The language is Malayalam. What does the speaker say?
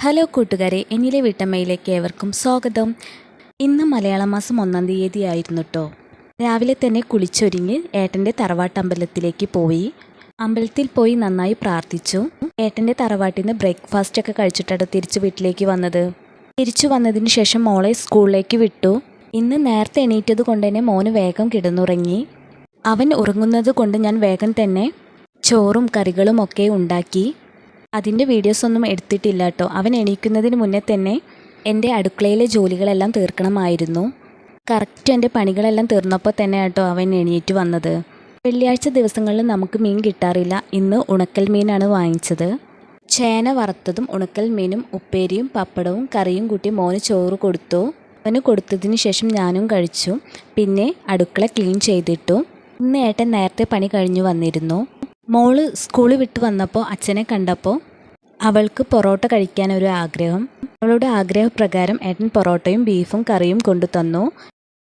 ഹലോ കൂട്ടുകാരെ, എന്നിലെ വീട്ടമ്മയിലേക്ക് ഏവർക്കും സ്വാഗതം. ഇന്ന് മലയാള മാസം 1-ാം തീയതി ആയിരുന്നു കേട്ടോ. രാവിലെ തന്നെ കുളിച്ചൊരുങ്ങി ഏട്ടൻ്റെ തറവാട്ടമ്പലത്തിലേക്ക് പോയി. അമ്പലത്തിൽ പോയി നന്നായി പ്രാർത്ഥിച്ചു. ഏട്ടൻ്റെ തറവാട്ടിൽ നിന്ന് ബ്രേക്ക്ഫാസ്റ്റൊക്കെ കഴിച്ചിട്ടാണ് തിരിച്ച് വീട്ടിലേക്ക് വന്നത്. തിരിച്ചു വന്നതിന് ശേഷം മോളെ സ്കൂളിലേക്ക് വിട്ടു. ഇന്ന് നേരത്തെ എണീറ്റത് കൊണ്ട് തന്നെ മോന് വേഗം കിടന്നുറങ്ങി. അവൻ ഉറങ്ങുന്നത് കൊണ്ട് ഞാൻ വേഗം തന്നെ ചോറും കറികളും ഒക്കെ ഉണ്ടാക്കി. അതിൻ്റെ വീഡിയോസൊന്നും എടുത്തിട്ടില്ല കേട്ടോ. അവൻ എണീക്കുന്നതിന് മുന്നേ തന്നെ എൻ്റെ അടുക്കളയിലെ ജോലികളെല്ലാം തീർക്കണമായിരുന്നു. കറക്റ്റ് എൻ്റെ പണികളെല്ലാം തീർന്നപ്പോൾ തന്നെ കേട്ടോ അവൻ എണീറ്റ് വന്നത്. വെള്ളിയാഴ്ച ദിവസങ്ങളിൽ നമുക്ക് മീൻ കിട്ടാറില്ല. ഇന്ന് ഉണക്കൽ മീനാണ് വാങ്ങിച്ചത്. ചേന വറുത്തതും ഉണക്കൽ മീനും ഉപ്പേരിയും പപ്പടവും കറിയും കൂട്ടി മോന് ചോറ് കൊടുത്തു. അവന് കൊടുത്തതിന് ശേഷം ഞാനും കഴിച്ചു. പിന്നെ അടുക്കള ക്ലീൻ ചെയ്തിട്ടു. ഇന്ന് ഏട്ടൻ നേരത്തെ പണി കഴിഞ്ഞു വന്നിരുന്നു. മോള് സ്കൂളിൽ വിട്ട് വന്നപ്പോൾ അച്ഛനെ കണ്ടപ്പോൾ അവൾക്ക് പൊറോട്ട കഴിക്കാനൊരു ആഗ്രഹം. അവളുടെ ആഗ്രഹപ്രകാരം ഏട്ടൻ പൊറോട്ടയും ബീഫും കറിയും കൊണ്ടു തന്നു.